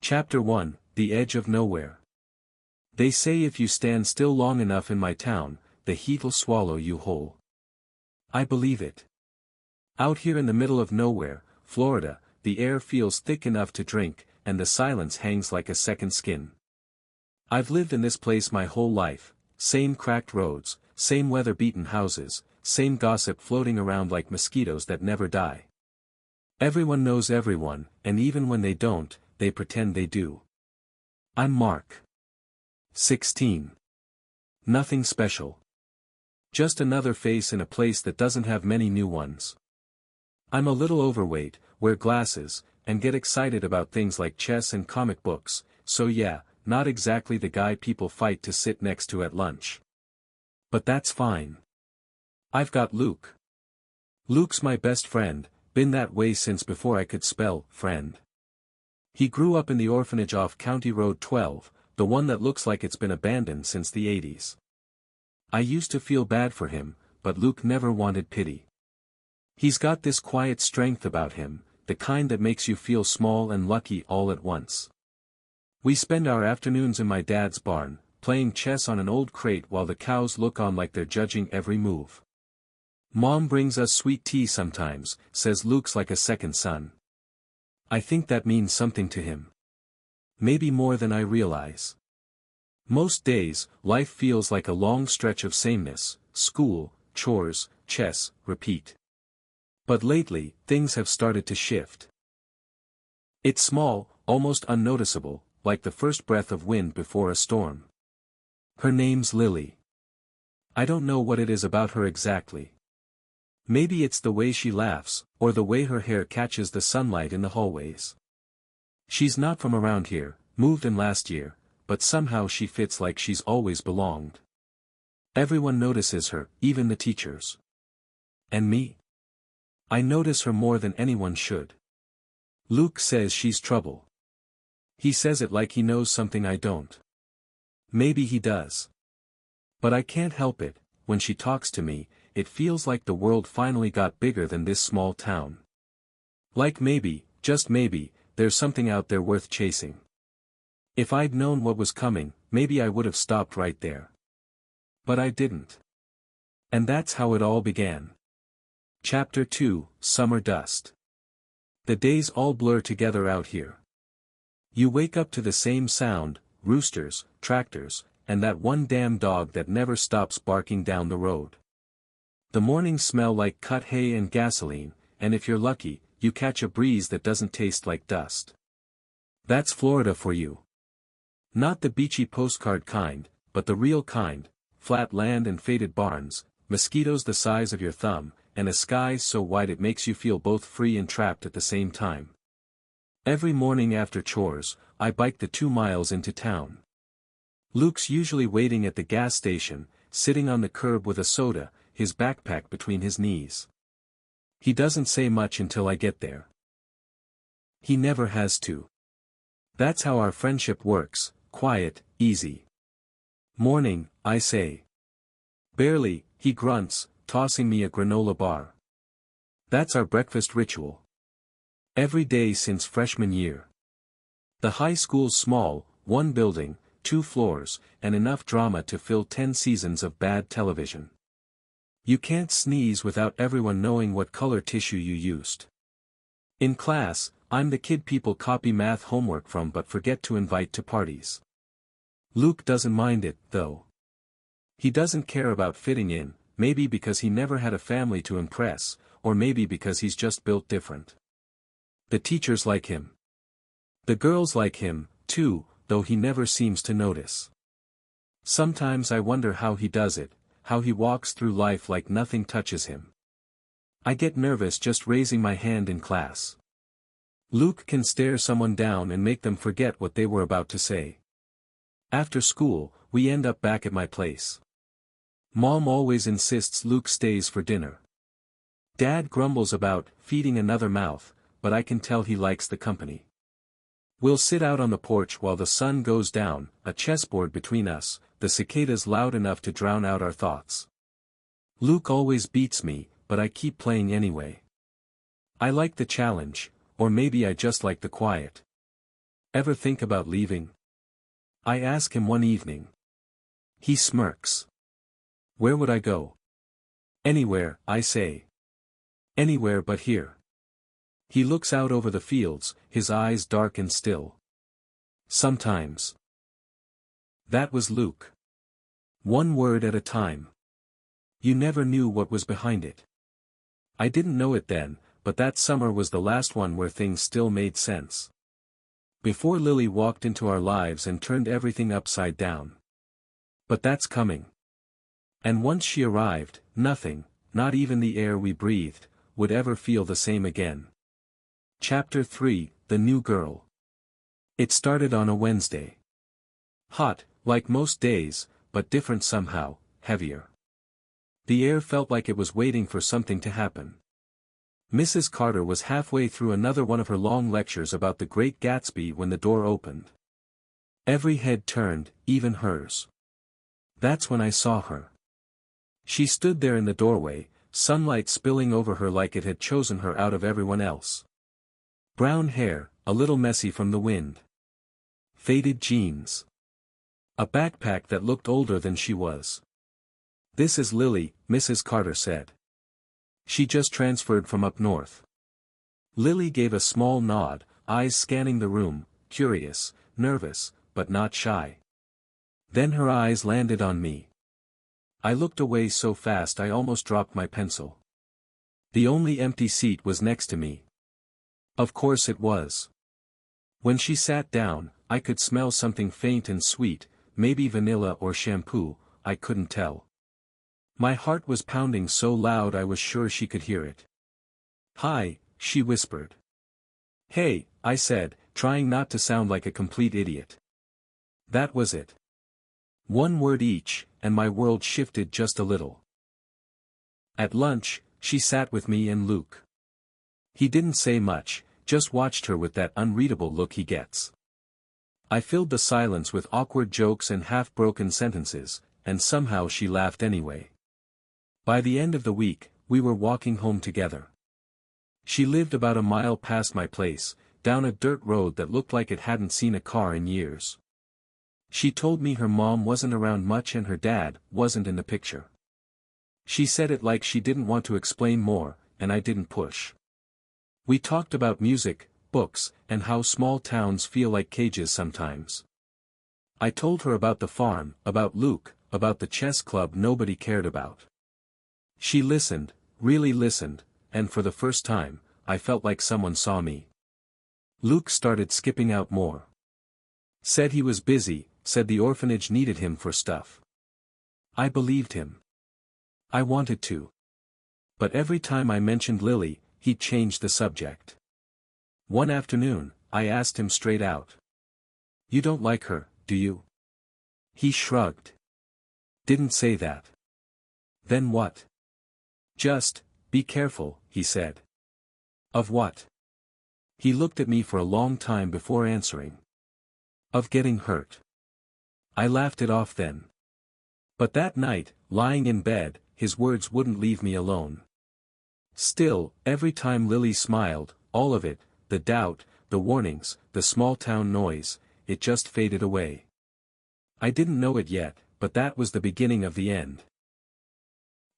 Chapter 1, The Edge of Nowhere. They say if you stand still long enough in my town, the heat'll swallow you whole. I believe it. Out here in the middle of nowhere, Florida, the air feels thick enough to drink, and the silence hangs like a second skin. I've lived in this place my whole life, same cracked roads, same weather-beaten houses, same gossip floating around like mosquitoes that never die. Everyone knows everyone, and even when they don't, they pretend they do. I'm Mark. 16. Nothing special. Just another face in a place that doesn't have many new ones. I'm a little overweight, wear glasses, and get excited about things like chess and comic books, so yeah, not exactly the guy people fight to sit next to at lunch. But that's fine. I've got Luke. Luke's my best friend, been that way since before I could spell friend. He grew up in the orphanage off County Road 12, the one that looks like it's been abandoned since the 80s. I used to feel bad for him, but Luke never wanted pity. He's got this quiet strength about him, the kind that makes you feel small and lucky all at once. We spend our afternoons in my dad's barn, playing chess on an old crate while the cows look on like they're judging every move. Mom brings us sweet tea sometimes, says Luke's like a second son. I think that means something to him. Maybe more than I realize. Most days, life feels like a long stretch of sameness, school, chores, chess, repeat. But lately, things have started to shift. It's small, almost unnoticeable, like the first breath of wind before a storm. Her name's Lily. I don't know what it is about her exactly. Maybe it's the way she laughs, or the way her hair catches the sunlight in the hallways. She's not from around here, moved in last year, but somehow she fits like she's always belonged. Everyone notices her, even the teachers. And me? I notice her more than anyone should. Luke says she's trouble. He says it like he knows something I don't. Maybe he does. But I can't help it, when she talks to me, it feels like the world finally got bigger than this small town. Like maybe, just maybe, there's something out there worth chasing. If I'd known what was coming, maybe I would have stopped right there. But I didn't. And that's how it all began. Chapter 2, Summer Dust. The days all blur together out here. You wake up to the same sound, roosters, tractors, and that one damn dog that never stops barking down the road. The mornings smell like cut hay and gasoline, and if you're lucky, you catch a breeze that doesn't taste like dust. That's Florida for you. Not the beachy postcard kind, but the real kind, flat land and faded barns, mosquitoes the size of your thumb, and a sky so wide it makes you feel both free and trapped at the same time. Every morning after chores, I bike the 2 miles into town. Luke's usually waiting at the gas station, sitting on the curb with a soda, his backpack between his knees. He doesn't say much until I get there. He never has to. That's how our friendship works, quiet, easy. Morning, I say. Barely, he grunts, tossing me a granola bar. That's our breakfast ritual. Every day since freshman year. The high school's small, 1 building, 2 floors, and enough drama to fill 10 seasons of bad television. You can't sneeze without everyone knowing what color tissue you used. In class, I'm the kid people copy math homework from but forget to invite to parties. Luke doesn't mind it, though. He doesn't care about fitting in, maybe because he never had a family to impress, or maybe because he's just built different. The teachers like him. The girls like him, too, though he never seems to notice. Sometimes I wonder how he does it, how he walks through life like nothing touches him. I get nervous just raising my hand in class. Luke can stare someone down and make them forget what they were about to say. After school, we end up back at my place. Mom always insists Luke stays for dinner. Dad grumbles about feeding another mouth, but I can tell he likes the company. We'll sit out on the porch while the sun goes down, a chessboard between us, the cicadas loud enough to drown out our thoughts. Luke always beats me, but I keep playing anyway. I like the challenge, or maybe I just like the quiet. Ever think about leaving? I ask him one evening. He smirks. Where would I go? Anywhere, I say. Anywhere but here. He looks out over the fields, his eyes dark and still. Sometimes. That was Luke. One word at a time. You never knew what was behind it. I didn't know it then, but that summer was the last one where things still made sense. Before Lily walked into our lives and turned everything upside down. But that's coming. And once she arrived, nothing, not even the air we breathed, would ever feel the same again. Chapter 3, The New Girl. It started on a Wednesday. Hot, like most days, but different somehow, heavier. The air felt like it was waiting for something to happen. Mrs. Carter was halfway through another one of her long lectures about the Great Gatsby when the door opened. Every head turned, even hers. That's when I saw her. She stood there in the doorway, sunlight spilling over her like it had chosen her out of everyone else. Brown hair, a little messy from the wind. Faded jeans. A backpack that looked older than she was. This is Lily, Mrs. Carter said. She just transferred from up north. Lily gave a small nod, eyes scanning the room, curious, nervous, but not shy. Then her eyes landed on me. I looked away so fast I almost dropped my pencil. The only empty seat was next to me. Of course it was. When she sat down, I could smell something faint and sweet, maybe vanilla or shampoo, I couldn't tell. My heart was pounding so loud I was sure she could hear it. "Hi," she whispered. "Hey," I said, trying not to sound like a complete idiot. That was it. One word each, and my world shifted just a little. At lunch, she sat with me and Luke. He didn't say much, just watched her with that unreadable look he gets. I filled the silence with awkward jokes and half-broken sentences, and somehow she laughed anyway. By the end of the week, we were walking home together. She lived about a mile past my place, down a dirt road that looked like it hadn't seen a car in years. She told me her mom wasn't around much and her dad wasn't in the picture. She said it like she didn't want to explain more, and I didn't push. We talked about music, books, and how small towns feel like cages sometimes. I told her about the farm, about Luke, about the chess club nobody cared about. She listened, really listened, and for the first time, I felt like someone saw me. Luke started skipping out more. Said he was busy, said the orphanage needed him for stuff. I believed him. I wanted to. But every time I mentioned Lily, he'd change the subject. One afternoon, I asked him straight out. "You don't like her, do you?" He shrugged. "Didn't say that." "Then what?" "Just, be careful," he said. "Of what?" He looked at me for a long time before answering. "Of getting hurt." I laughed it off then. But that night, lying in bed, his words wouldn't leave me alone. Still, every time Lily smiled, all of it, the doubt, the warnings, the small-town noise, it just faded away. I didn't know it yet, but that was the beginning of the end.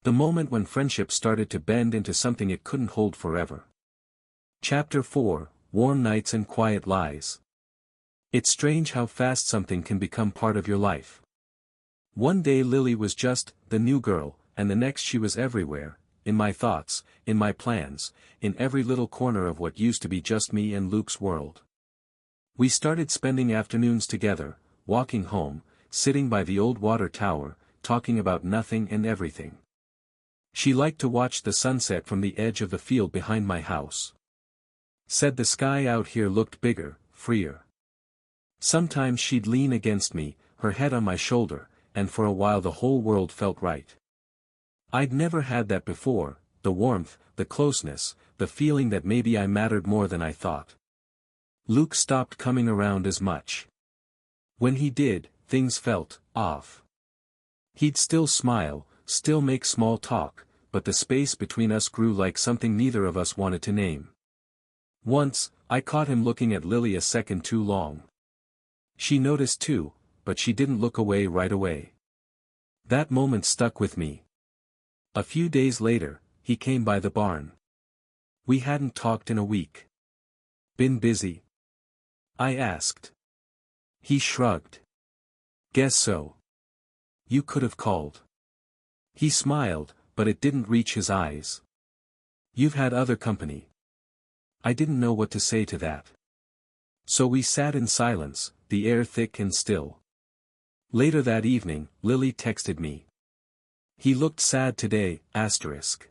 The moment when friendship started to bend into something it couldn't hold forever. Chapter 4, Warm Nights and Quiet Lies. It's strange how fast something can become part of your life. One day Lily was just the new girl, and the next she was everywhere, in my thoughts, in my plans, in every little corner of what used to be just me and Luke's world. We started spending afternoons together, walking home, sitting by the old water tower, talking about nothing and everything. She liked to watch the sunset from the edge of the field behind my house. Said the sky out here looked bigger, freer. Sometimes she'd lean against me, her head on my shoulder, and for a while the whole world felt right. I'd never had that before, the warmth, the closeness, the feeling that maybe I mattered more than I thought. Luke stopped coming around as much. When he did, things felt off. He'd still smile, still make small talk, but the space between us grew like something neither of us wanted to name. Once, I caught him looking at Lily a second too long. She noticed too, but she didn't look away right away. That moment stuck with me. A few days later, he came by the barn. We hadn't talked in a week. Been busy? I asked. He shrugged. Guess so. You could have called. He smiled, but it didn't reach his eyes. You've had other company. I didn't know what to say to that. So we sat in silence, the air thick and still. Later that evening, Lily texted me. He looked sad today, asterisk.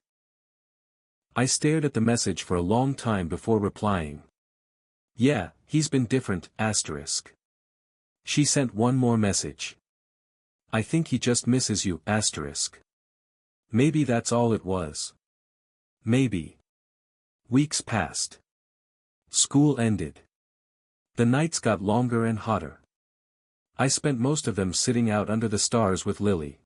I stared at the message for a long time before replying. Yeah, he's been different, asterisk. She sent one more message. I think he just misses you, asterisk. Maybe that's all it was. Maybe. Weeks passed. School ended. The nights got longer and hotter. I spent most of them sitting out under the stars with Lily.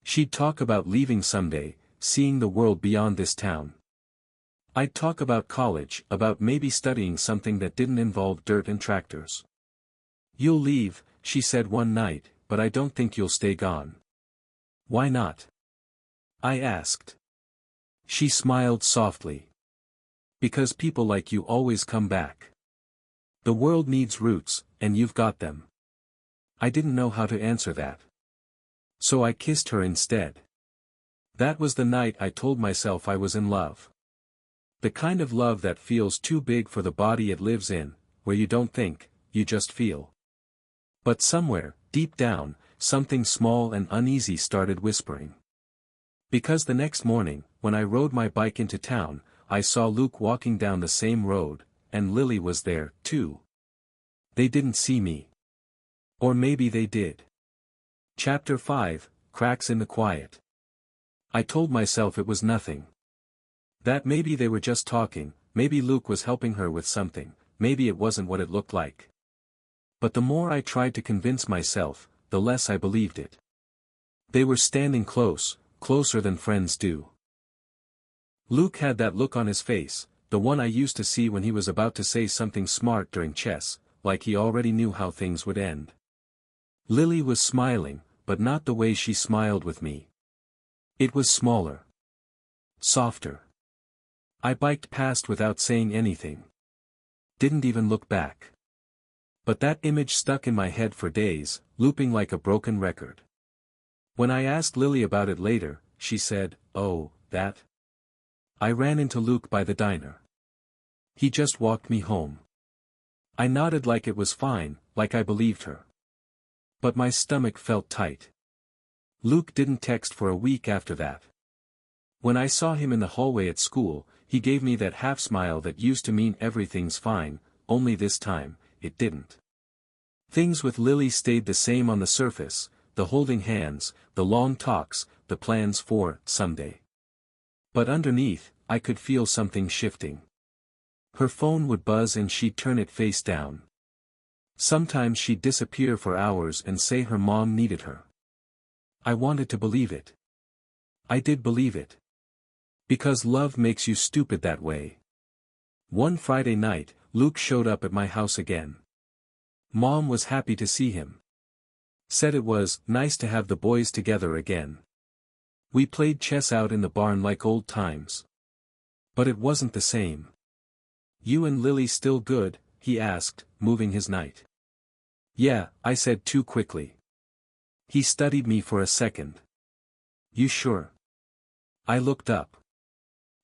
She'd talk about leaving someday, seeing the world beyond this town. I'd talk about college, about maybe studying something that didn't involve dirt and tractors. You'll leave, she said one night, but I don't think you'll stay gone. Why not? I asked. She smiled softly. Because people like you always come back. The world needs roots, and you've got them. I didn't know how to answer that. So I kissed her instead. That was the night I told myself I was in love. The kind of love that feels too big for the body it lives in, where you don't think, you just feel. But somewhere, deep down, something small and uneasy started whispering. Because the next morning, when I rode my bike into town, I saw Luke walking down the same road, and Lily was there, too. They didn't see me. Or maybe they did. Chapter 5, Cracks in the Quiet. I told myself it was nothing. That maybe they were just talking, maybe Luke was helping her with something, maybe it wasn't what it looked like. But the more I tried to convince myself, the less I believed it. They were standing close, closer than friends do. Luke had that look on his face, the one I used to see when he was about to say something smart during chess, like he already knew how things would end. Lily was smiling, but not the way she smiled with me. It was smaller. Softer. I biked past without saying anything. Didn't even look back. But that image stuck in my head for days, looping like a broken record. When I asked Lily about it later, she said, "Oh, that?" I ran into Luke by the diner. He just walked me home. I nodded like it was fine, like I believed her. But my stomach felt tight. Luke didn't text for a week after that. When I saw him in the hallway at school, he gave me that half smile that used to mean everything's fine, only this time, it didn't. Things with Lily stayed the same on the surface, the holding hands, the long talks, the plans for someday. But underneath, I could feel something shifting. Her phone would buzz and she'd turn it face down. Sometimes she'd disappear for hours and say her mom needed her. I wanted to believe it. I did believe it. Because love makes you stupid that way. One Friday night, Luke showed up at my house again. Mom was happy to see him. Said it was nice to have the boys together again. We played chess out in the barn like old times. But it wasn't the same. You and Lily still good? He asked, moving his knight. Yeah, I said too quickly. He studied me for a second. You sure? I looked up.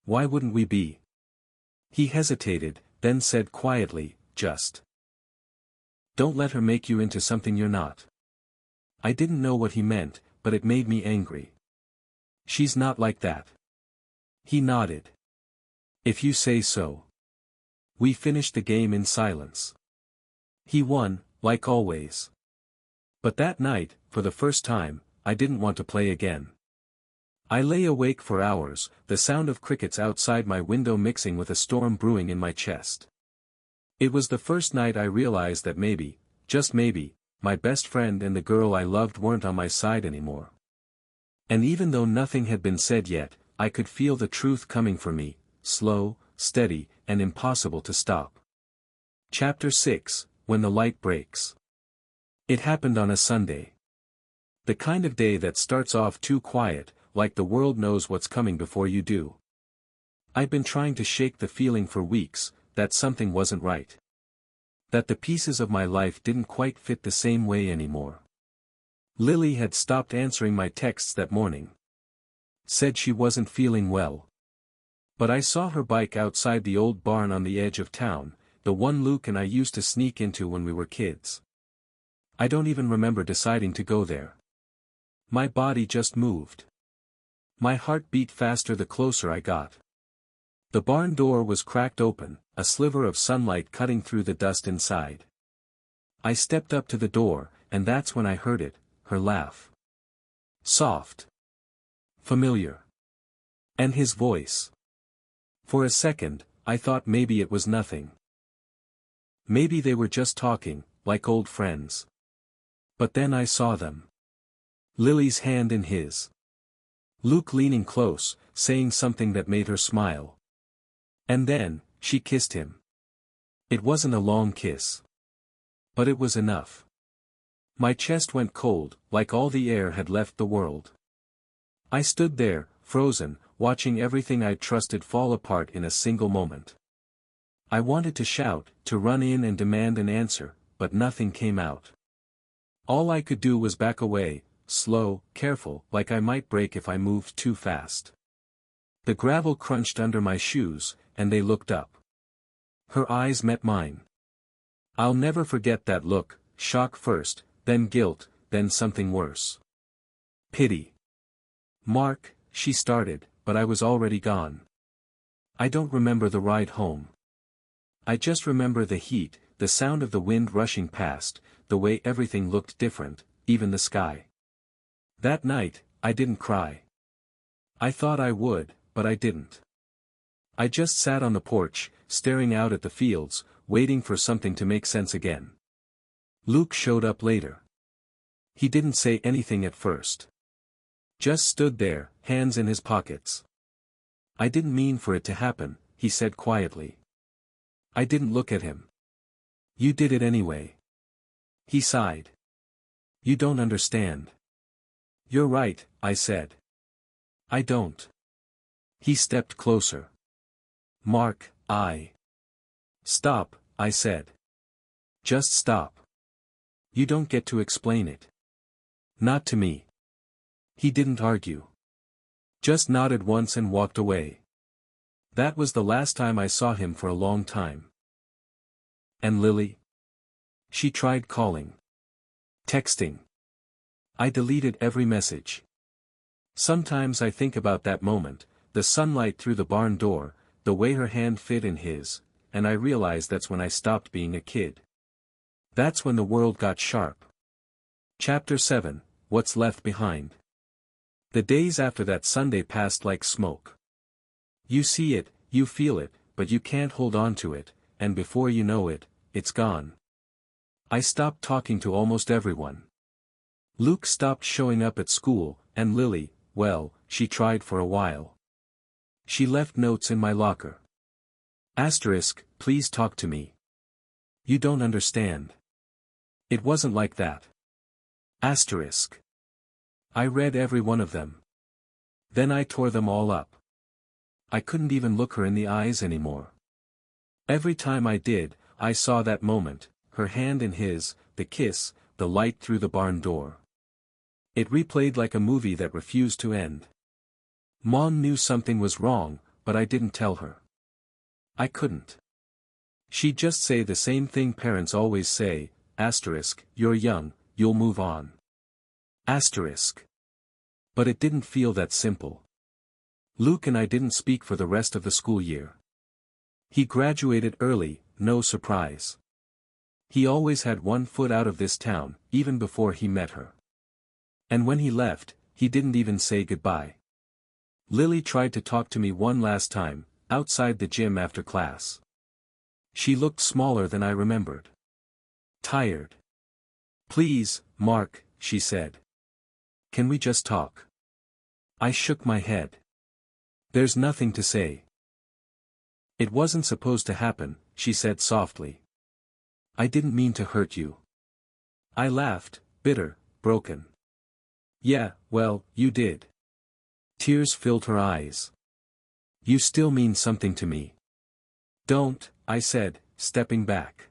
Why wouldn't we be? He hesitated, then said quietly, just. Don't let her make you into something you're not. I didn't know what he meant, but it made me angry. She's not like that. He nodded. If you say so. We finished the game in silence. He won, like always. But that night, for the first time, I didn't want to play again. I lay awake for hours, the sound of crickets outside my window mixing with a storm brewing in my chest. It was the first night I realized that maybe, just maybe, my best friend and the girl I loved weren't on my side anymore. And even though nothing had been said yet, I could feel the truth coming for me, slow, steady, and impossible to stop. Chapter 6, When the Light Breaks. It happened on a Sunday. The kind of day that starts off too quiet, like the world knows what's coming before you do. I'd been trying to shake the feeling for weeks, that something wasn't right. That the pieces of my life didn't quite fit the same way anymore. Lily had stopped answering my texts that morning. Said she wasn't feeling well. But I saw her bike outside the old barn on the edge of town, the one Luke and I used to sneak into when we were kids. I don't even remember deciding to go there. My body just moved. My heart beat faster the closer I got. The barn door was cracked open, a sliver of sunlight cutting through the dust inside. I stepped up to the door, and that's when I heard it, her laugh. Soft. Familiar. And his voice. For a second, I thought maybe it was nothing. Maybe they were just talking, like old friends. But then I saw them. Lily's hand in his. Luke leaning close, saying something that made her smile. And then, she kissed him. It wasn't a long kiss. But it was enough. My chest went cold, like all the air had left the world. I stood there, frozen, watching everything I'd trusted fall apart in a single moment. I wanted to shout, to run in and demand an answer, but nothing came out. All I could do was back away, slow, careful, like I might break if I moved too fast. The gravel crunched under my shoes, and they looked up. Her eyes met mine. I'll never forget that look, shock first, then guilt, then something worse. Pity. Mark, she started, but I was already gone. I don't remember the ride home. I just remember the heat, the sound of the wind rushing past, the way everything looked different, even the sky. That night, I didn't cry. I thought I would, but I didn't. I just sat on the porch, staring out at the fields, waiting for something to make sense again. Luke showed up later. He didn't say anything at first. Just stood there, hands in his pockets. I didn't mean for it to happen, he said quietly. I didn't look at him. You did it anyway. He sighed. You don't understand. You're right, I said. I don't. He stepped closer. Mark, Stop, I said. Just stop. You don't get to explain it. Not to me. He didn't argue. Just nodded once and walked away. That was the last time I saw him for a long time. And Lily? She tried calling. Texting. I deleted every message. Sometimes I think about that moment, the sunlight through the barn door, the way her hand fit in his, and I realize that's when I stopped being a kid. That's when the world got sharp. Chapter 7, What's Left Behind. The days after that Sunday passed like smoke. You see it, you feel it, but you can't hold on to it, and before you know it, it's gone. I stopped talking to almost everyone. Luke stopped showing up at school, and Lily, well, she tried for a while. She left notes in my locker. Asterisk, please talk to me. You don't understand. It wasn't like that. Asterisk. I read every one of them. Then I tore them all up. I couldn't even look her in the eyes anymore. Every time I did, I saw that moment, her hand in his, the kiss, the light through the barn door. It replayed like a movie that refused to end. Mom knew something was wrong, but I didn't tell her. I couldn't. She'd just say the same thing parents always say, asterisk, you're young, you'll move on. Asterisk. But it didn't feel that simple. Luke and I didn't speak for the rest of the school year. He graduated early, no surprise. He always had one foot out of this town, even before he met her. And when he left, he didn't even say goodbye. Lily tried to talk to me one last time, outside the gym after class. She looked smaller than I remembered. Tired. Please, Mark, she said. Can we just talk? I shook my head. There's nothing to say. It wasn't supposed to happen, she said softly. I didn't mean to hurt you. I laughed, bitter, broken. Yeah, well, you did. Tears filled her eyes. You still mean something to me. Don't, I said, stepping back.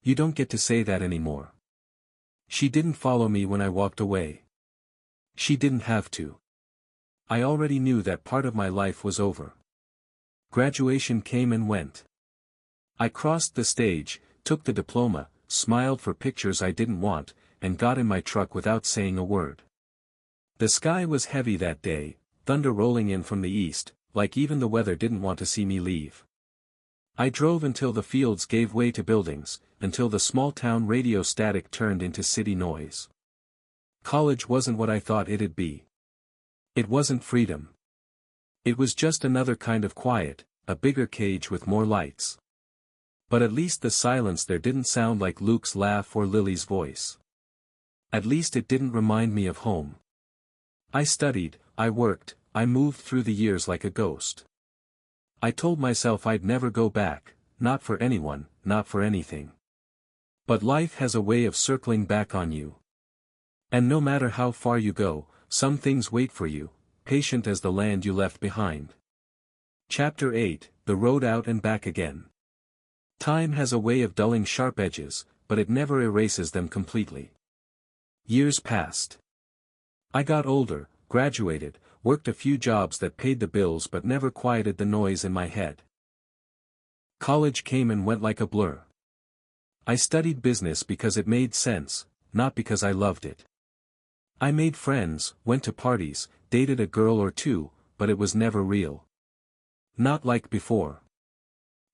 You don't get to say that anymore. She didn't follow me when I walked away. She didn't have to. I already knew that part of my life was over. Graduation came and went. I crossed the stage, took the diploma, smiled for pictures I didn't want, and got in my truck without saying a word. The sky was heavy that day, thunder rolling in from the east, like even the weather didn't want to see me leave. I drove until the fields gave way to buildings, until the small-town radio static turned into city noise. College wasn't what I thought it'd be. It wasn't freedom. It was just another kind of quiet, a bigger cage with more lights. But at least the silence there didn't sound like Luke's laugh or Lily's voice. At least it didn't remind me of home. I studied, I worked, I moved through the years like a ghost. I told myself I'd never go back, not for anyone, not for anything. But life has a way of circling back on you. And no matter how far you go, some things wait for you, patient as the land you left behind. Chapter 8, The Road Out and Back Again. Time has a way of dulling sharp edges, but it never erases them completely. Years passed. I got older, graduated, worked a few jobs that paid the bills but never quieted the noise in my head. College came and went like a blur. I studied business because it made sense, not because I loved it. I made friends, went to parties, dated a girl or two, but it was never real. Not like before.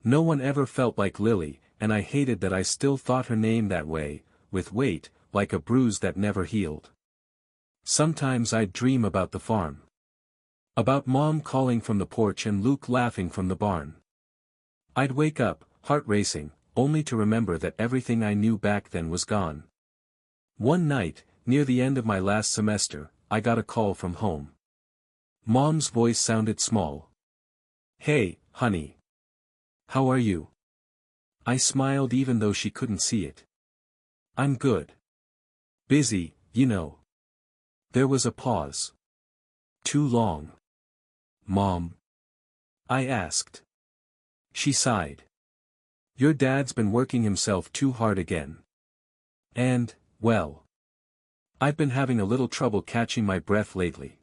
No one ever felt like Lily, and I hated that I still thought her name that way, with weight, like a bruise that never healed. Sometimes I'd dream about the farm. About Mom calling from the porch and Luke laughing from the barn. I'd wake up, heart racing, only to remember that everything I knew back then was gone. One night, near the end of my last semester, I got a call from home. Mom's voice sounded small. Hey, honey. How are you? I smiled even though she couldn't see it. I'm good. Busy, you know. There was a pause. Too long. Mom? I asked. She sighed. Your dad's been working himself too hard again. And, well, I've been having a little trouble catching my breath lately.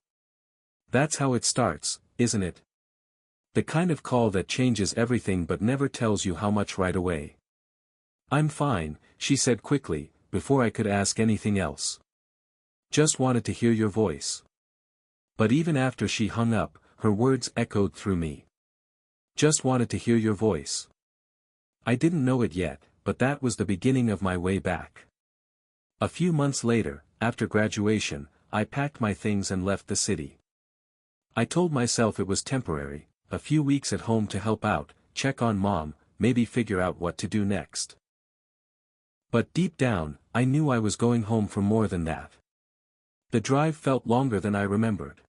That's how it starts, isn't it? The kind of call that changes everything but never tells you how much right away. I'm fine, she said quickly, before I could ask anything else. Just wanted to hear your voice. But even after she hung up, her words echoed through me. Just wanted to hear your voice. I didn't know it yet, but that was the beginning of my way back. A few months later, after graduation, I packed my things and left the city. I told myself it was temporary, a few weeks at home to help out, check on Mom, maybe figure out what to do next. But deep down, I knew I was going home for more than that. The drive felt longer than I remembered.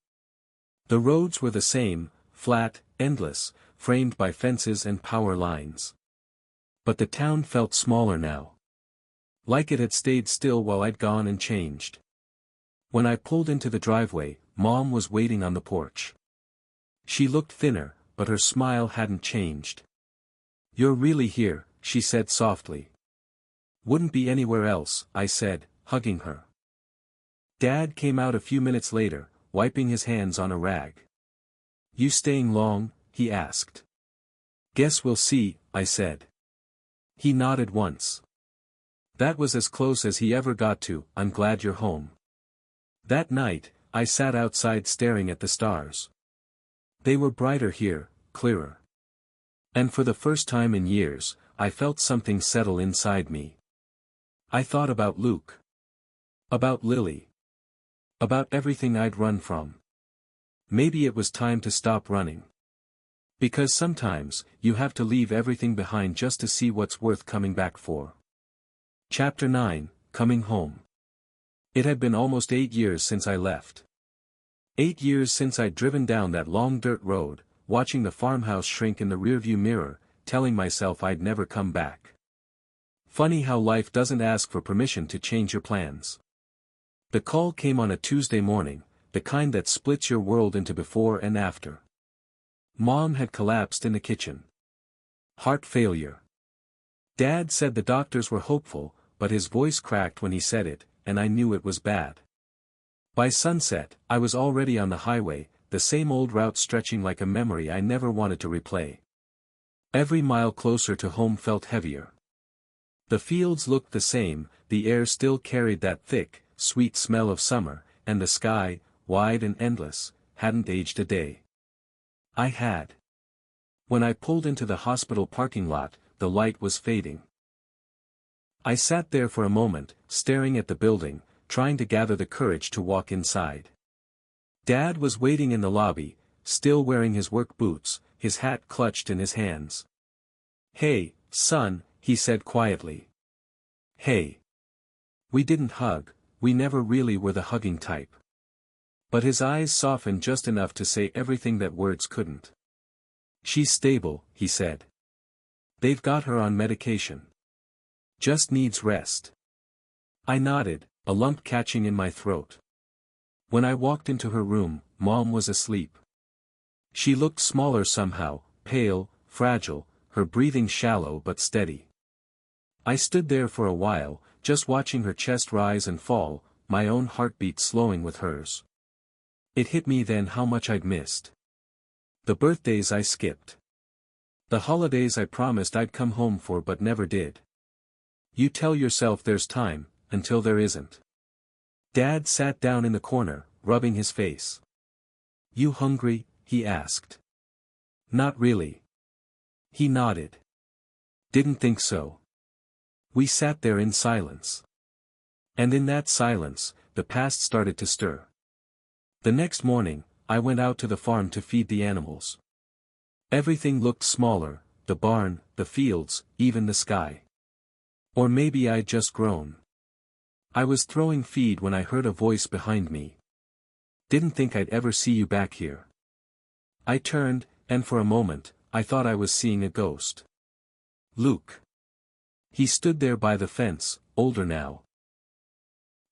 The roads were the same, flat, endless, framed by fences and power lines. But the town felt smaller now. Like it had stayed still while I'd gone and changed. When I pulled into the driveway, Mom was waiting on the porch. She looked thinner, but her smile hadn't changed. You're really here, she said softly. Wouldn't be anywhere else, I said, hugging her. Dad came out a few minutes later, wiping his hands on a rag. You staying long? He asked. Guess we'll see, I said. He nodded once. That was as close as he ever got to, I'm glad you're home. That night, I sat outside staring at the stars. They were brighter here, clearer. And for the first time in years, I felt something settle inside me. I thought about Luke. About Lily. About everything I'd run from. Maybe it was time to stop running. Because sometimes, you have to leave everything behind just to see what's worth coming back for. Chapter 9, Coming Home. It had been almost 8 years since I left. 8 years since I'd driven down that long dirt road, watching the farmhouse shrink in the rearview mirror, telling myself I'd never come back. Funny how life doesn't ask for permission to change your plans. The call came on a Tuesday morning, the kind that splits your world into before and after. Mom had collapsed in the kitchen. Heart failure. Dad said the doctors were hopeful, but his voice cracked when he said it, and I knew it was bad. By sunset, I was already on the highway, the same old route stretching like a memory I never wanted to replay. Every mile closer to home felt heavier. The fields looked the same, the air still carried that thick, sweet smell of summer, and the sky, wide and endless, hadn't aged a day. I had. When I pulled into the hospital parking lot, the light was fading. I sat there for a moment, staring at the building, trying to gather the courage to walk inside. Dad was waiting in the lobby, still wearing his work boots, his hat clutched in his hands. "Hey, son," he said quietly. "Hey." We didn't hug, we never really were the hugging type. But his eyes softened just enough to say everything that words couldn't. "She's stable," he said. "They've got her on medication. Just needs rest." I nodded, a lump catching in my throat. When I walked into her room, Mom was asleep. She looked smaller somehow, pale, fragile, her breathing shallow but steady. I stood there for a while, just watching her chest rise and fall, my own heartbeat slowing with hers. It hit me then how much I'd missed. The birthdays I skipped. The holidays I promised I'd come home for but never did. You tell yourself there's time, until there isn't. Dad sat down in the corner, rubbing his face. "You hungry?" he asked. "Not really." He nodded. "Didn't think so." We sat there in silence. And in that silence, the past started to stir. The next morning, I went out to the farm to feed the animals. Everything looked smaller, the barn, the fields, even the sky. Or maybe I'd just grown. I was throwing feed when I heard a voice behind me. "Didn't think I'd ever see you back here." I turned, and for a moment, I thought I was seeing a ghost. Luke. He stood there by the fence, older now.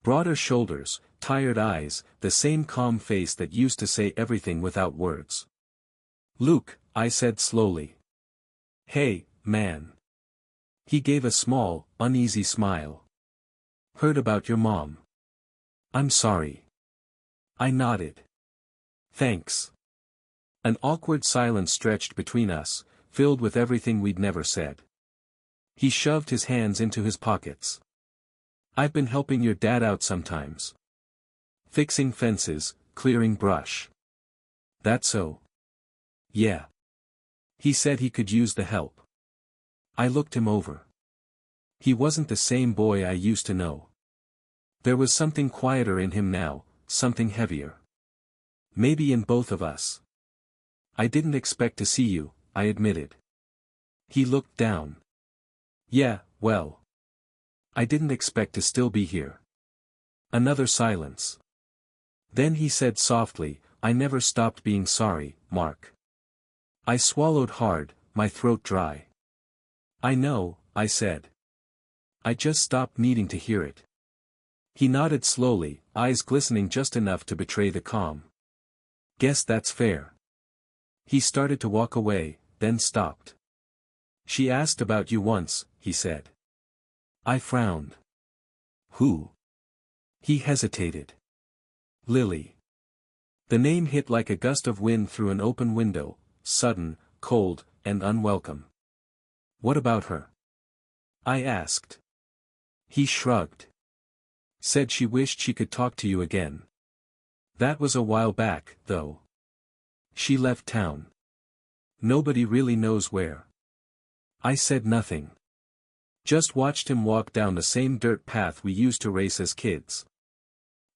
Broader shoulders, tired eyes, the same calm face that used to say everything without words. "Luke," I said slowly. "Hey, man." He gave a small, uneasy smile. "Heard about your mom." "I'm sorry." I nodded. "Thanks." An awkward silence stretched between us, filled with everything we'd never said. He shoved his hands into his pockets. "I've been helping your dad out sometimes. Fixing fences, clearing brush." "That so?" "Yeah." He said he could use the help. I looked him over. He wasn't the same boy I used to know. There was something quieter in him now, something heavier. Maybe in both of us. "I didn't expect to see you," I admitted. He looked down. "Yeah, well. I didn't expect to still be here." Another silence. Then he said softly, "I never stopped being sorry, Mark." I swallowed hard, my throat dry. "I know," I said. "I just stopped needing to hear it." He nodded slowly, eyes glistening just enough to betray the calm. "Guess that's fair." He started to walk away, then stopped. "She asked about you once," he said. I frowned. "Who?" He hesitated. "Lily." The name hit like a gust of wind through an open window, sudden, cold, and unwelcome. "What about her?" I asked. He shrugged. "Said she wished she could talk to you again. That was a while back, though. She left town. Nobody really knows where." I said nothing. Just watched him walk down the same dirt path we used to race as kids.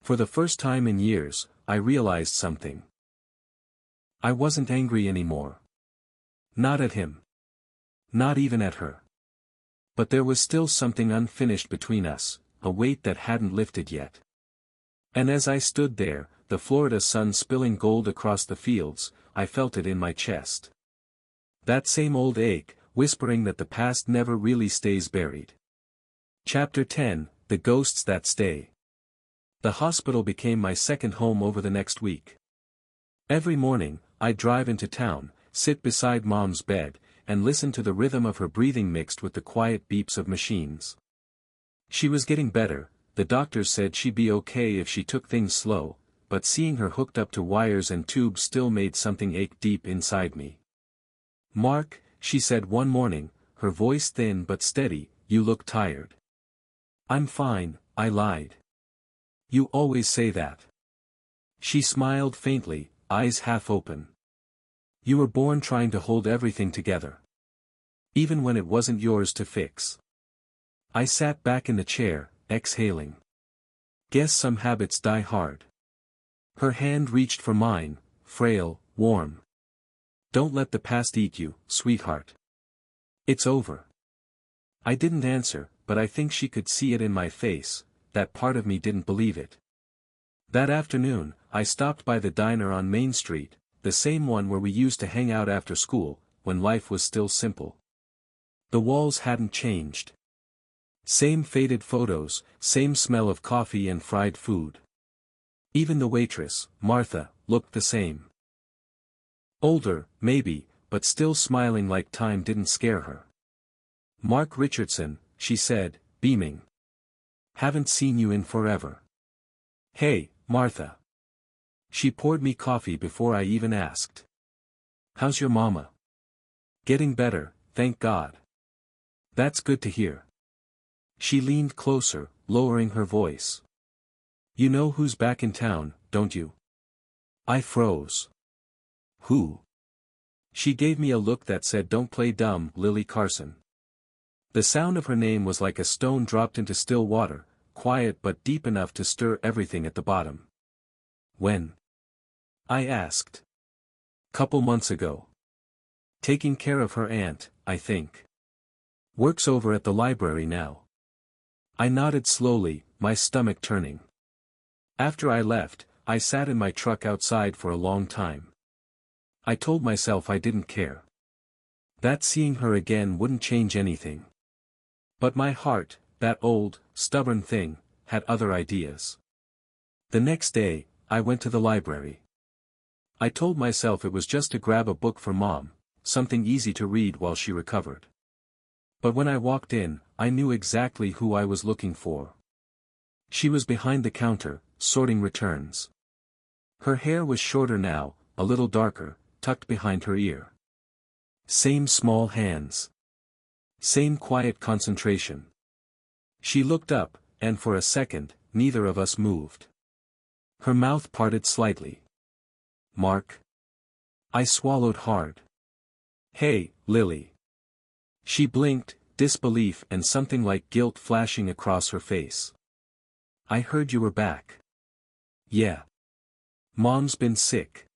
For the first time in years, I realized something. I wasn't angry anymore. Not at him. Not even at her. But there was still something unfinished between us, a weight that hadn't lifted yet. And as I stood there, the Florida sun spilling gold across the fields, I felt it in my chest. That same old ache, whispering that the past never really stays buried. Chapter 10, The Ghosts That Stay. The hospital became my second home over the next week. Every morning, I'd drive into town, sit beside Mom's bed, and listen to the rhythm of her breathing mixed with the quiet beeps of machines. She was getting better, the doctors said she'd be okay if she took things slow, but seeing her hooked up to wires and tubes still made something ache deep inside me. "Mark," she said one morning, her voice thin but steady, "you look tired." "I'm fine," I lied. "You always say that." She smiled faintly, eyes half open. "You were born trying to hold everything together. Even when it wasn't yours to fix." I sat back in the chair, exhaling. Guess some habits die hard. Her hand reached for mine, frail, warm. "Don't let the past eat you, sweetheart. It's over." I didn't answer, but I think she could see it in my face, that part of me didn't believe it. That afternoon, I stopped by the diner on Main Street, the same one where we used to hang out after school, when life was still simple. The walls hadn't changed. Same faded photos, same smell of coffee and fried food. Even the waitress, Martha, looked the same. Older, maybe, but still smiling like time didn't scare her. "Mark Richardson," she said, beaming. "Haven't seen you in forever." "Hey, Martha." She poured me coffee before I even asked. "How's your mama?" "Getting better, thank God." "That's good to hear." She leaned closer, lowering her voice. "You know who's back in town, don't you?" I froze. "Who?" She gave me a look that said, "Don't play dumb, Lily Carson." The sound of her name was like a stone dropped into still water, quiet but deep enough to stir everything at the bottom. "When?" I asked. "Couple months ago. Taking care of her aunt, I think. Works over at the library now." I nodded slowly, my stomach turning. After I left, I sat in my truck outside for a long time. I told myself I didn't care. That seeing her again wouldn't change anything. But my heart, that old, stubborn thing, had other ideas. The next day, I went to the library. I told myself it was just to grab a book for Mom, something easy to read while she recovered. But when I walked in, I knew exactly who I was looking for. She was behind the counter, sorting returns. Her hair was shorter now, a little darker, tucked behind her ear. Same small hands. Same quiet concentration. She looked up, and for a second, neither of us moved. Her mouth parted slightly. "Mark?" I swallowed hard. "Hey, Lily." She blinked, disbelief and something like guilt flashing across her face. "I heard you were back." "Yeah. Mom's been sick."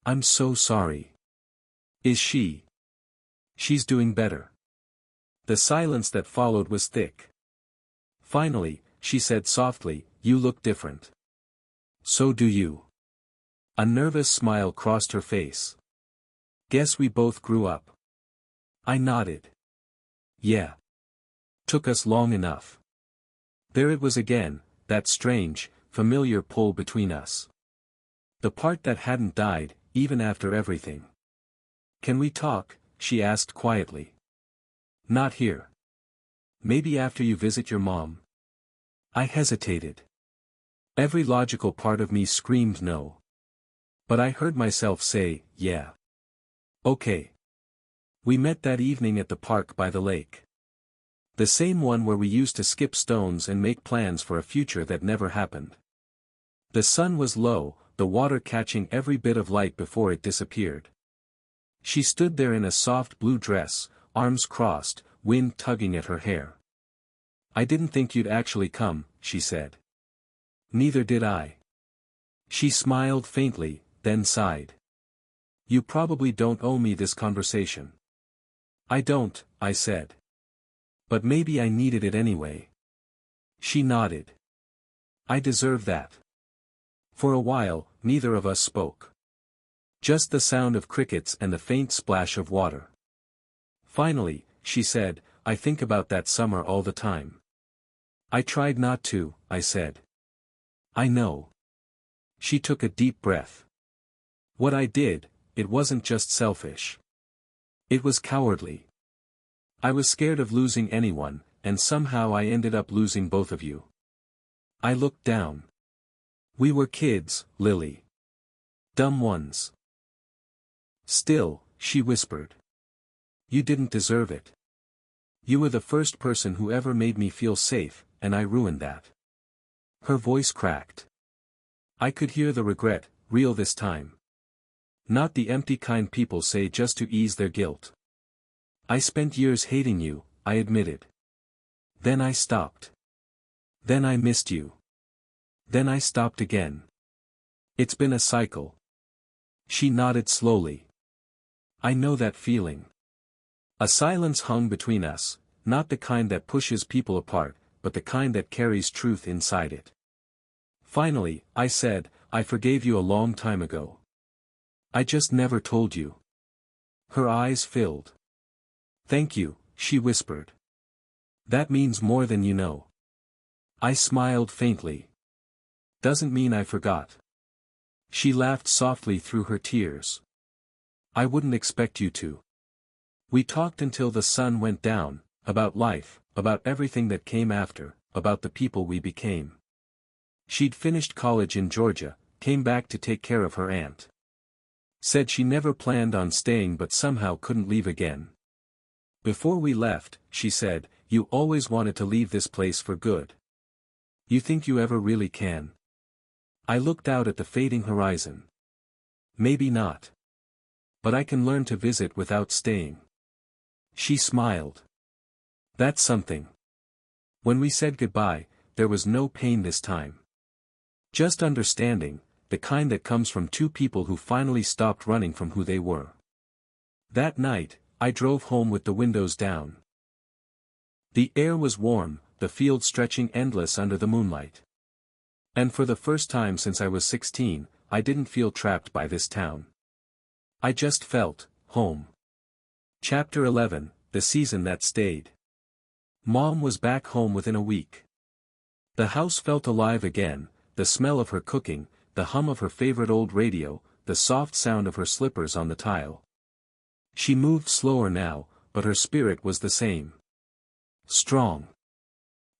"I'm so sorry." "Is she?" "She's doing better." The silence that followed was thick. Finally, she said softly, "You look different." "So do you." A nervous smile crossed her face. "Guess we both grew up." I nodded. "Yeah. Took us long enough." There it was again, that strange, familiar pull between us. The part that hadn't died, even after everything. "Can we talk?" she asked quietly. "Not here." "Maybe after you visit your mom." I hesitated. Every logical part of me screamed no. But I heard myself say, "Yeah. Okay." We met that evening at the park by the lake. The same one where we used to skip stones and make plans for a future that never happened. The sun was low, the water catching every bit of light before it disappeared. She stood there in a soft blue dress, arms crossed, wind tugging at her hair. "I didn't think you'd actually come," she said. "Neither did I." She smiled faintly, then sighed. "You probably don't owe me this conversation." "I don't," I said. "But maybe I needed it anyway." She nodded. "I deserve that." For a while, neither of us spoke. Just the sound of crickets and the faint splash of water. Finally, she said, I think about that summer all the time. I tried not to, I said. I know. She took a deep breath. What I did, it wasn't just selfish. It was cowardly. I was scared of losing anyone, and somehow I ended up losing both of you. I looked down. We were kids, Lily. Dumb ones. Still, she whispered. You didn't deserve it. You were the first person who ever made me feel safe, and I ruined that. Her voice cracked. I could hear the regret, real this time. Not the empty kind people say just to ease their guilt. I spent years hating you, I admitted. Then I stopped. Then I missed you. Then I stopped again. It's been a cycle. She nodded slowly. I know that feeling. A silence hung between us, not the kind that pushes people apart, but the kind that carries truth inside it. Finally, I said, I forgave you a long time ago. I just never told you. Her eyes filled. Thank you, she whispered. That means more than you know. I smiled faintly. Doesn't mean I forgot. She laughed softly through her tears. I wouldn't expect you to. We talked until the sun went down, about life, about everything that came after, about the people we became. She'd finished college in Georgia, came back to take care of her aunt. Said she never planned on staying but somehow couldn't leave again. Before we left, she said, you always wanted to leave this place for good. You think you ever really can? I looked out at the fading horizon. Maybe not. But I can learn to visit without staying. She smiled. That's something. When we said goodbye, there was no pain this time. Just understanding, the kind that comes from two people who finally stopped running from who they were. That night, I drove home with the windows down. The air was warm, the field stretching endless under the moonlight. And for the first time since I was 16, I didn't feel trapped by this town. I just felt home. Chapter 11, The Season That Stayed. Mom was back home within a week. The house felt alive again, the smell of her cooking, the hum of her favorite old radio, the soft sound of her slippers on the tile. She moved slower now, but her spirit was the same. Strong.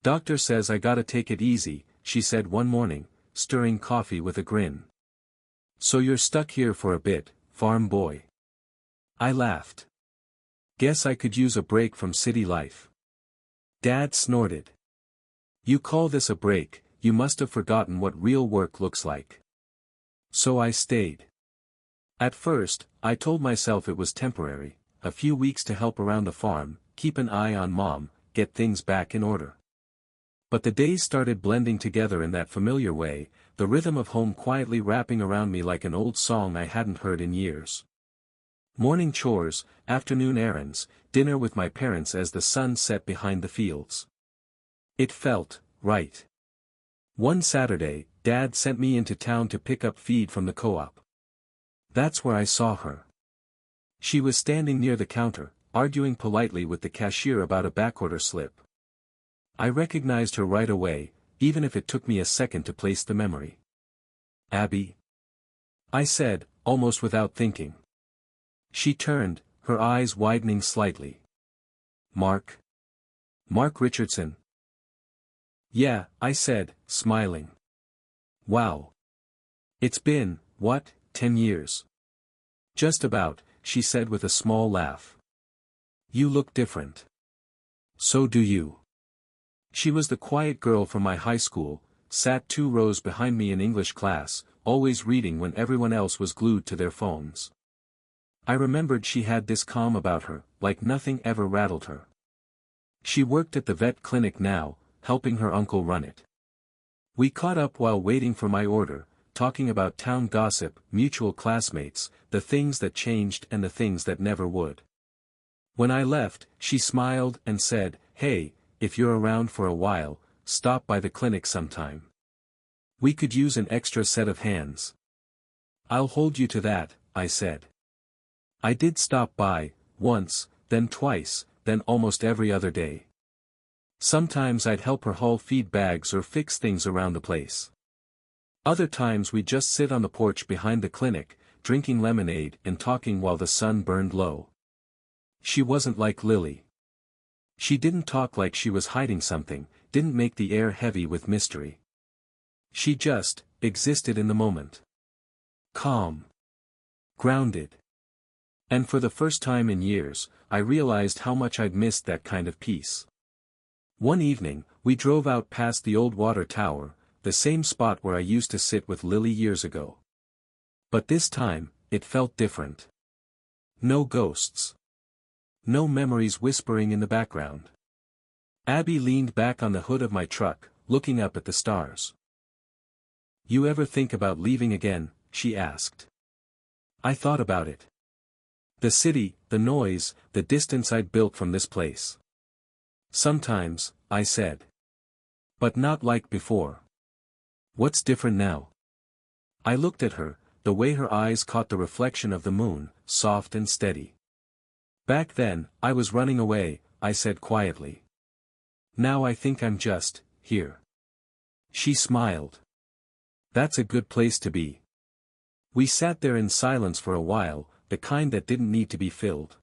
Doctor says I gotta take it easy, she said one morning, stirring coffee with a grin. So you're stuck here for a bit, farm boy. I laughed. Guess I could use a break from city life. Dad snorted. You call this a break, you must have forgotten what real work looks like. So I stayed. At first, I told myself it was temporary, a few weeks to help around the farm, keep an eye on Mom, get things back in order. But the days started blending together in that familiar way, the rhythm of home quietly wrapping around me like an old song I hadn't heard in years. Morning chores, afternoon errands, dinner with my parents as the sun set behind the fields. It felt right. One Saturday, Dad sent me into town to pick up feed from the co-op. That's where I saw her. She was standing near the counter, arguing politely with the cashier about a backorder slip. I recognized her right away, even if it took me a second to place the memory. Abby? I said, almost without thinking. She turned, her eyes widening slightly. Mark? Mark Richardson? Yeah, I said, smiling. Wow. It's been, what, 10 years? Just about, she said with a small laugh. You look different. So do you. She was the quiet girl from my high school, sat 2 rows behind me in English class, always reading when everyone else was glued to their phones. I remembered she had this calm about her, like nothing ever rattled her. She worked at the vet clinic now, helping her uncle run it. We caught up while waiting for my order, talking about town gossip, mutual classmates, the things that changed and the things that never would. When I left, she smiled and said, hey, if you're around for a while, stop by the clinic sometime. We could use an extra set of hands. I'll hold you to that, I said. I did stop by, once, then twice, then almost every other day. Sometimes I'd help her haul feed bags or fix things around the place. Other times we'd just sit on the porch behind the clinic, drinking lemonade and talking while the sun burned low. She wasn't like Lily. She didn't talk like she was hiding something, didn't make the air heavy with mystery. She just existed in the moment. Calm. Grounded. And for the first time in years, I realized how much I'd missed that kind of peace. One evening, we drove out past the old water tower, the same spot where I used to sit with Lily years ago. But this time, it felt different. No ghosts. No memories whispering in the background. Abby leaned back on the hood of my truck, looking up at the stars. "You ever think about leaving again?" she asked. I thought about it. The city, the noise, the distance I'd built from this place. "Sometimes," I said. "But not like before." "What's different now?" I looked at her, the way her eyes caught the reflection of the moon, soft and steady. "Back then, I was running away," I said quietly. "Now I think I'm just here." She smiled. "That's a good place to be." We sat there in silence for a while, the kind that didn't need to be filled.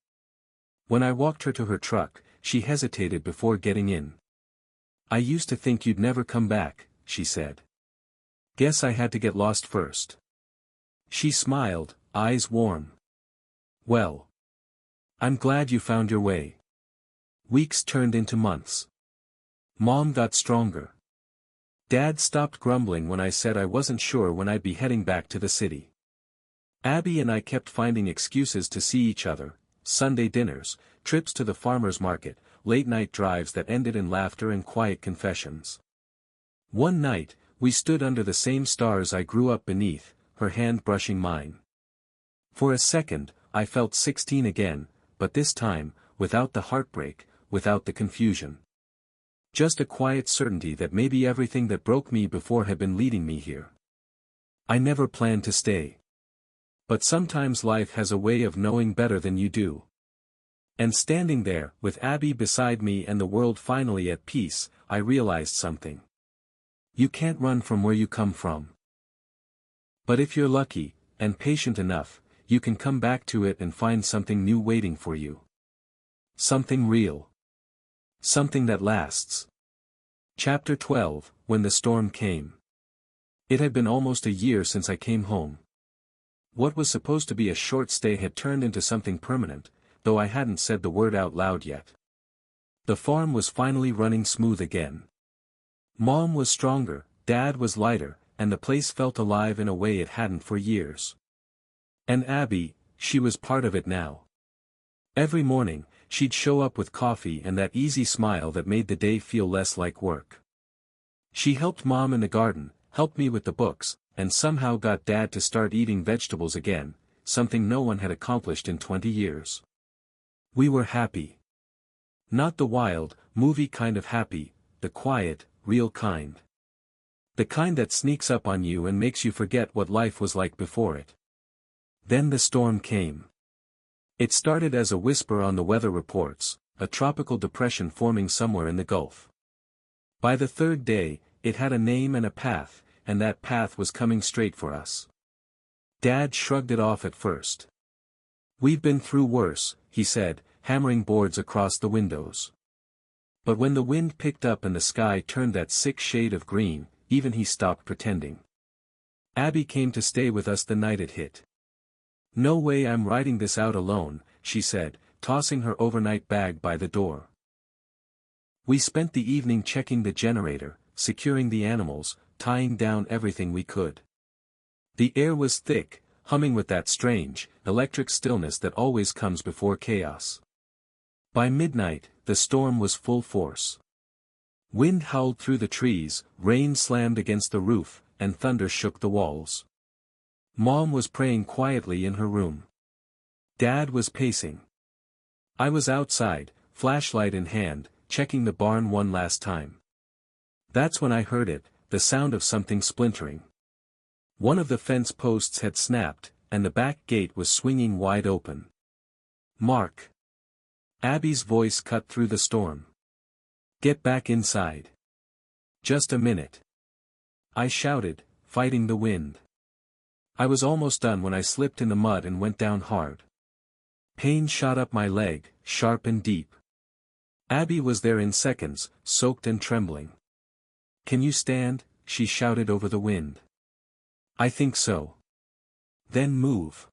When I walked her to her truck, she hesitated before getting in. "I used to think you'd never come back," she said. "Guess I had to get lost first." She smiled, eyes warm. "Well. I'm glad you found your way." Weeks turned into months. Mom got stronger. Dad stopped grumbling when I said I wasn't sure when I'd be heading back to the city. Abby and I kept finding excuses to see each other: Sunday dinners, trips to the farmer's market, late-night drives that ended in laughter and quiet confessions. One night, we stood under the same stars I grew up beneath, her hand brushing mine. For a second, I felt 16 again, but this time, without the heartbreak, without the confusion. Just a quiet certainty that maybe everything that broke me before had been leading me here. I never planned to stay. But sometimes life has a way of knowing better than you do. And standing there, with Abby beside me and the world finally at peace, I realized something. You can't run from where you come from. But if you're lucky, and patient enough, you can come back to it and find something new waiting for you. Something real. Something that lasts. Chapter 12, When the Storm Came. It had been almost a year since I came home. What was supposed to be a short stay had turned into something permanent, though I hadn't said the word out loud yet. The farm was finally running smooth again. Mom was stronger, Dad was lighter, and the place felt alive in a way it hadn't for years. And Abby, she was part of it now. Every morning, she'd show up with coffee and that easy smile that made the day feel less like work. She helped Mom in the garden, helped me with the books, and somehow got Dad to start eating vegetables again, something no one had accomplished in 20 years. We were happy. Not the wild, movie kind of happy, the quiet, real kind. The kind that sneaks up on you and makes you forget what life was like before it. Then the storm came. It started as a whisper on the weather reports, a tropical depression forming somewhere in the Gulf. By the third day, it had a name and a path, and that path was coming straight for us. Dad shrugged it off at first. "We've been through worse," he said, hammering boards across the windows. But when the wind picked up and the sky turned that sick shade of green, even he stopped pretending. Abby came to stay with us the night it hit. "No way I'm riding this out alone," she said, tossing her overnight bag by the door. We spent the evening checking the generator, securing the animals, tying down everything we could. The air was thick, humming with that strange, electric stillness that always comes before chaos. By midnight, the storm was full force. Wind howled through the trees, rain slammed against the roof, and thunder shook the walls. Mom was praying quietly in her room. Dad was pacing. I was outside, flashlight in hand, checking the barn one last time. That's when I heard it, the sound of something splintering. One of the fence posts had snapped, and the back gate was swinging wide open. "Mark!" Abby's voice cut through the storm. "Get back inside." "Just a minute," I shouted, fighting the wind. I was almost done when I slipped in the mud and went down hard. Pain shot up my leg, sharp and deep. Abby was there in seconds, soaked and trembling. "Can you stand?" she shouted over the wind. "I think so." "Then move."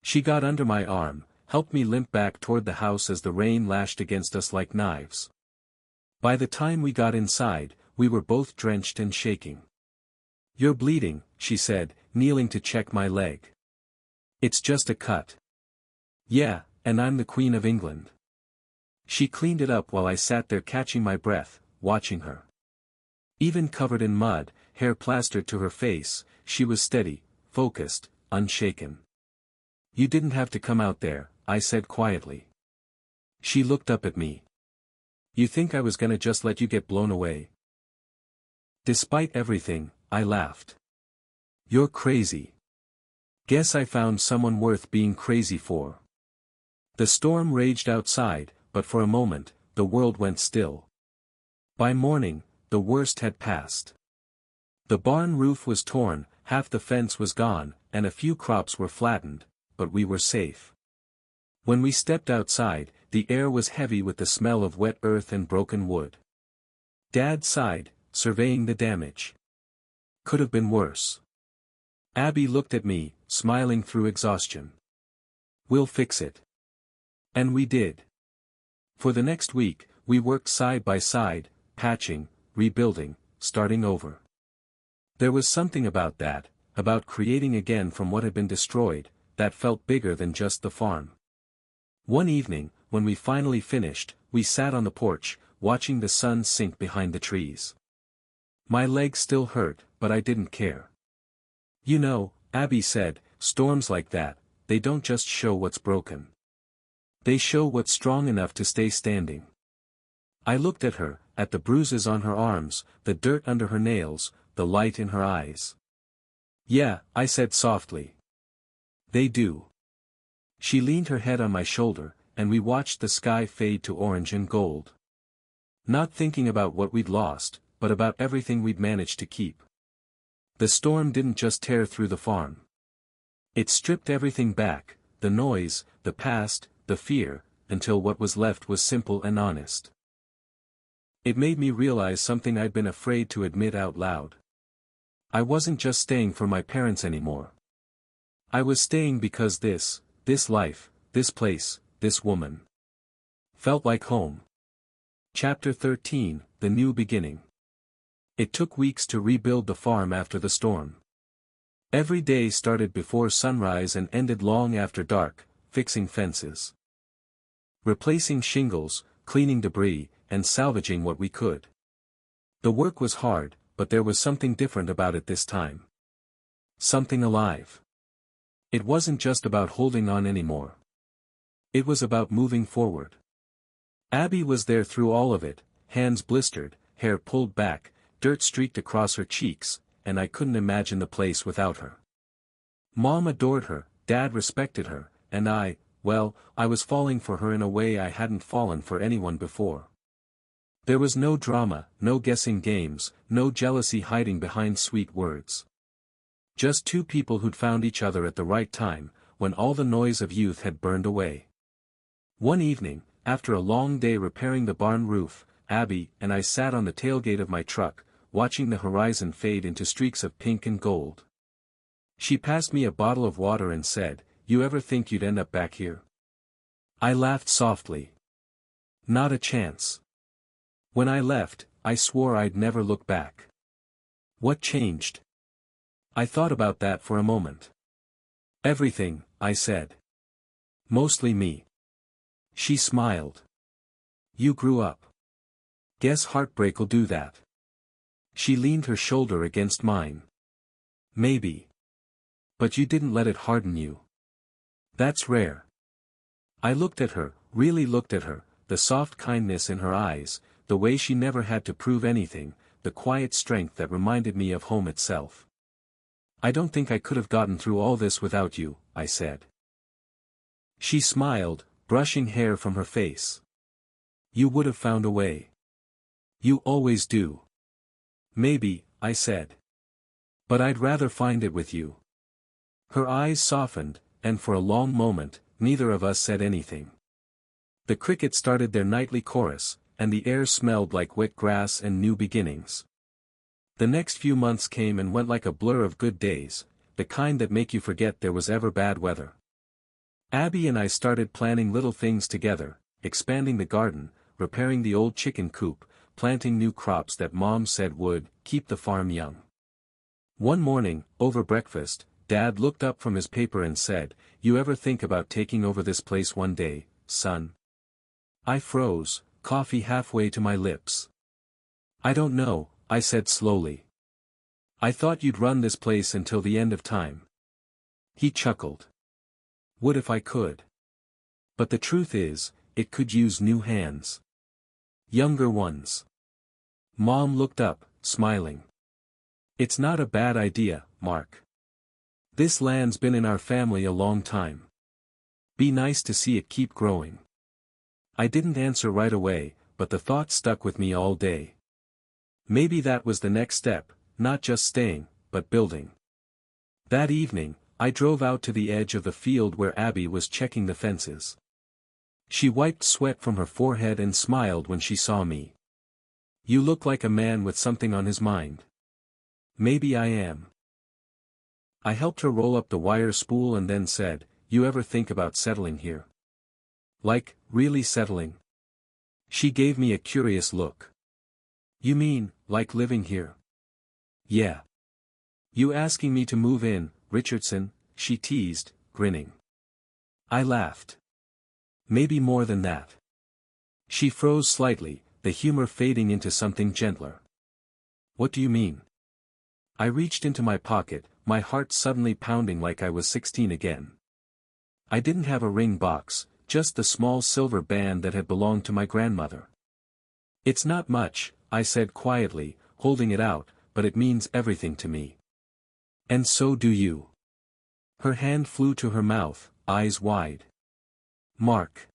She got under my arm, helped me limp back toward the house as the rain lashed against us like knives. By the time we got inside, we were both drenched and shaking. "You're bleeding," she said, kneeling to check my leg. "It's just a cut." "Yeah, and I'm the Queen of England." She cleaned it up while I sat there catching my breath, watching her. Even covered in mud, hair plastered to her face, she was steady, focused, unshaken. "You didn't have to come out there," I said quietly. She looked up at me. "You think I was gonna just let you get blown away?" Despite everything, I laughed. "You're crazy. Guess I found someone worth being crazy for." The storm raged outside, but for a moment, the world went still. By morning, the worst had passed. The barn roof was torn, half the fence was gone, and a few crops were flattened, but we were safe. When we stepped outside, the air was heavy with the smell of wet earth and broken wood. Dad sighed, surveying the damage. "Could have been worse." Abby looked at me, smiling through exhaustion. "We'll fix it." And we did. For the next week, we worked side by side, patching, rebuilding, starting over. There was something about that, about creating again from what had been destroyed, that felt bigger than just the farm. One evening, when we finally finished, we sat on the porch, watching the sun sink behind the trees. My legs still hurt, but I didn't care. "You know," Abby said, "storms like that, they don't just show what's broken. They show what's strong enough to stay standing." I looked at her, at the bruises on her arms, the dirt under her nails, the light in her eyes. "Yeah," I said softly. "They do." She leaned her head on my shoulder, and we watched the sky fade to orange and gold. Not thinking about what we'd lost, but about everything we'd managed to keep. The storm didn't just tear through the farm. It stripped everything back, the noise, the past, the fear, until what was left was simple and honest. It made me realize something I'd been afraid to admit out loud. I wasn't just staying for my parents anymore. I was staying because this life, this place, this woman, felt like home. Chapter 13, The New Beginning. It took weeks to rebuild the farm after the storm. Every day started before sunrise and ended long after dark, fixing fences, replacing shingles, cleaning debris, and salvaging what we could. The work was hard, but there was something different about it this time. Something alive. It wasn't just about holding on anymore. It was about moving forward. Abby was there through all of it, hands blistered, hair pulled back, dirt streaked across her cheeks, and I couldn't imagine the place without her. Mom adored her, Dad respected her, and I was falling for her in a way I hadn't fallen for anyone before. There was no drama, no guessing games, no jealousy hiding behind sweet words. Just two people who'd found each other at the right time, when all the noise of youth had burned away. One evening, after a long day repairing the barn roof, Abby and I sat on the tailgate of my truck, watching the horizon fade into streaks of pink and gold. She passed me a bottle of water and said, "You ever think you'd end up back here?" I laughed softly. Not a chance. When I left, I swore I'd never look back. What changed? I thought about that for a moment. Everything, I said. Mostly me. She smiled. You grew up. Guess heartbreak'll do that. She leaned her shoulder against mine. Maybe. But you didn't let it harden you. That's rare. I looked at her, really looked at her, the soft kindness in her eyes, the way she never had to prove anything, the quiet strength that reminded me of home itself. I don't think I could have gotten through all this without you, I said. She smiled, brushing hair from her face. You would have found a way. You always do. Maybe, I said. But I'd rather find it with you. Her eyes softened, and for a long moment, neither of us said anything. The crickets started their nightly chorus, and the air smelled like wet grass and new beginnings. The next few months came and went like a blur of good days, the kind that make you forget there was ever bad weather. Abby and I started planning little things together, expanding the garden, repairing the old chicken coop, planting new crops that Mom said would keep the farm young. One morning, over breakfast, Dad looked up from his paper and said, "You ever think about taking over this place one day, son?" I froze, coffee halfway to my lips. I don't know, I said slowly. I thought you'd run this place until the end of time. He chuckled. Would if I could. But the truth is, it could use new hands. Younger ones. Mom looked up, smiling. It's not a bad idea, Mark. This land's been in our family a long time. Be nice to see it keep growing. I didn't answer right away, but the thought stuck with me all day. Maybe that was the next step, not just staying, but building. That evening, I drove out to the edge of the field where Abby was checking the fences. She wiped sweat from her forehead and smiled when she saw me. You look like a man with something on his mind. Maybe I am. I helped her roll up the wire spool and then said, You ever think about settling here? Like, really settling? She gave me a curious look. You mean, like living here? Yeah. You asking me to move in, Richardson, she teased, grinning. I laughed. Maybe more than that. She froze slightly, the humor fading into something gentler. What do you mean? I reached into my pocket, my heart suddenly pounding like I was 16 again. I didn't have a ring box, just the small silver band that had belonged to my grandmother. It's not much, I said quietly, holding it out, but it means everything to me. And so do you. Her hand flew to her mouth, eyes wide. Mark.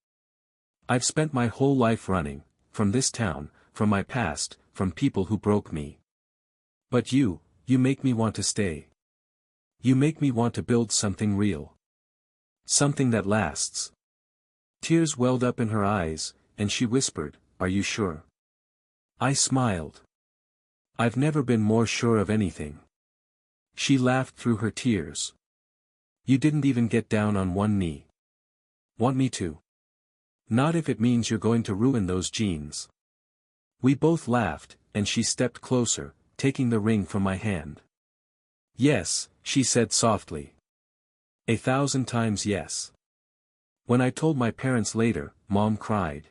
I've spent my whole life running, from this town, from my past, from people who broke me. But you make me want to stay. You make me want to build something real. Something that lasts. Tears welled up in her eyes, and she whispered, Are you sure? I smiled. I've never been more sure of anything. She laughed through her tears. You didn't even get down on one knee. Want me to? Not if it means you're going to ruin those jeans. We both laughed, and she stepped closer, taking the ring from my hand. Yes, she said softly. 1,000 times yes. When I told my parents later, Mom cried.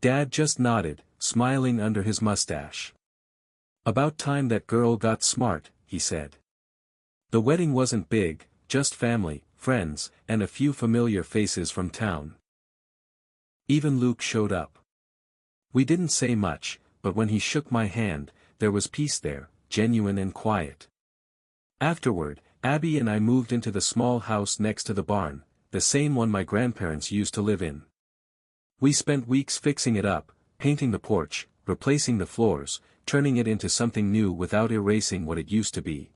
Dad just nodded, smiling under his mustache. About time that girl got smart, he said. The wedding wasn't big, just family, friends, and a few familiar faces from town. Even Luke showed up. We didn't say much, but when he shook my hand, there was peace there, genuine and quiet. Afterward, Abby and I moved into the small house next to the barn, the same one my grandparents used to live in. We spent weeks fixing it up, painting the porch, replacing the floors, turning it into something new without erasing what it used to be.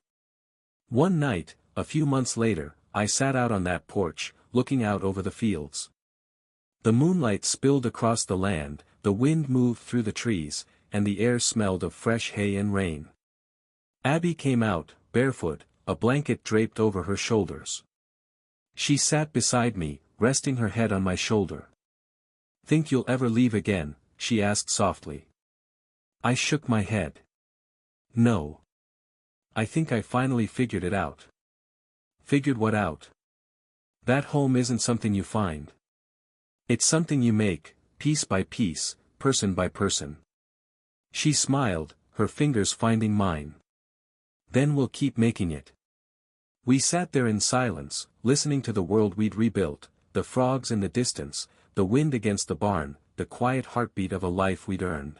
One night, a few months later, I sat out on that porch, looking out over the fields. The moonlight spilled across the land, the wind moved through the trees, and the air smelled of fresh hay and rain. Abby came out, barefoot, a blanket draped over her shoulders. She sat beside me, resting her head on my shoulder. Think you'll ever leave again? She asked softly. I shook my head. No. I think I finally figured it out. Figured what out? That home isn't something you find. It's something you make, piece by piece, person by person. She smiled, her fingers finding mine. Then we'll keep making it. We sat there in silence, listening to the world we'd rebuilt, the frogs in the distance, the wind against the barn, the quiet heartbeat of a life we'd earned.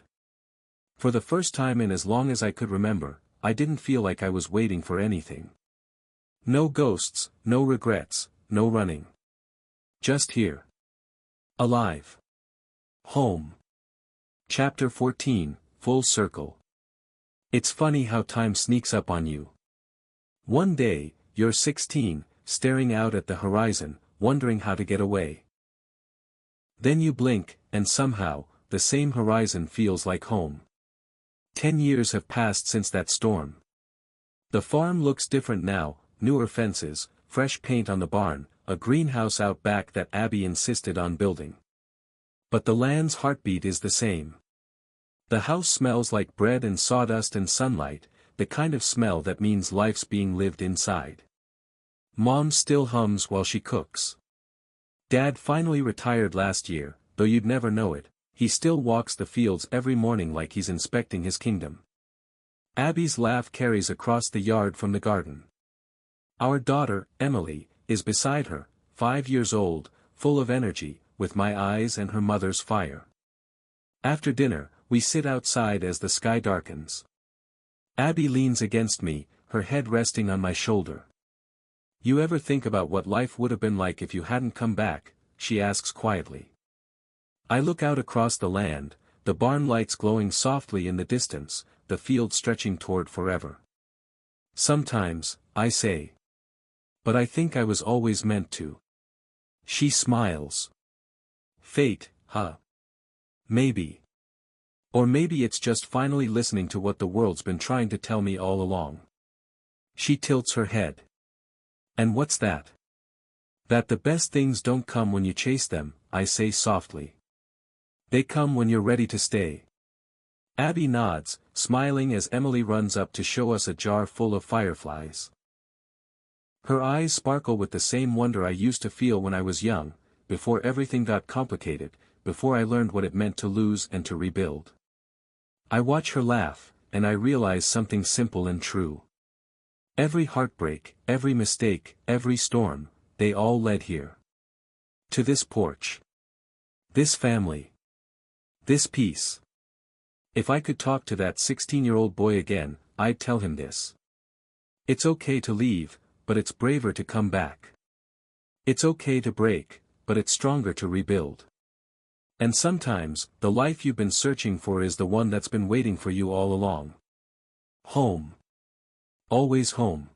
For the first time in as long as I could remember, I didn't feel like I was waiting for anything. No ghosts, no regrets, no running. Just here. Alive. Home. Chapter 14, Full Circle. It's funny how time sneaks up on you. One day, you're 16, staring out at the horizon, wondering how to get away. Then you blink, and somehow, the same horizon feels like home. 10 years have passed since that storm. The farm looks different now, newer fences, fresh paint on the barn, a greenhouse out back that Abby insisted on building. But the land's heartbeat is the same. The house smells like bread and sawdust and sunlight, the kind of smell that means life's being lived inside. Mom still hums while she cooks. Dad finally retired last year, though you'd never know it, he still walks the fields every morning like he's inspecting his kingdom. Abby's laugh carries across the yard from the garden. Our daughter, Emily, is beside her, 5 years old, full of energy, with my eyes and her mother's fire. After dinner, we sit outside as the sky darkens. Abby leans against me, her head resting on my shoulder. You ever think about what life would have been like if you hadn't come back? She asks quietly. I look out across the land, the barn lights glowing softly in the distance, the field stretching toward forever. Sometimes, I say. But I think I was always meant to. She smiles. Fate, huh? Maybe. Or maybe it's just finally listening to what the world's been trying to tell me all along. She tilts her head. And what's that? That the best things don't come when you chase them, I say softly. They come when you're ready to stay. Abby nods, smiling as Emily runs up to show us a jar full of fireflies. Her eyes sparkle with the same wonder I used to feel when I was young, before everything got complicated, before I learned what it meant to lose and to rebuild. I watch her laugh, and I realize something simple and true. Every heartbreak, every mistake, every storm, they all led here. To this porch. This family. This peace. If I could talk to that 16-year-old boy again, I'd tell him this. It's okay to leave, but it's braver to come back. It's okay to break, but it's stronger to rebuild. And sometimes, the life you've been searching for is the one that's been waiting for you all along. Home. Always home.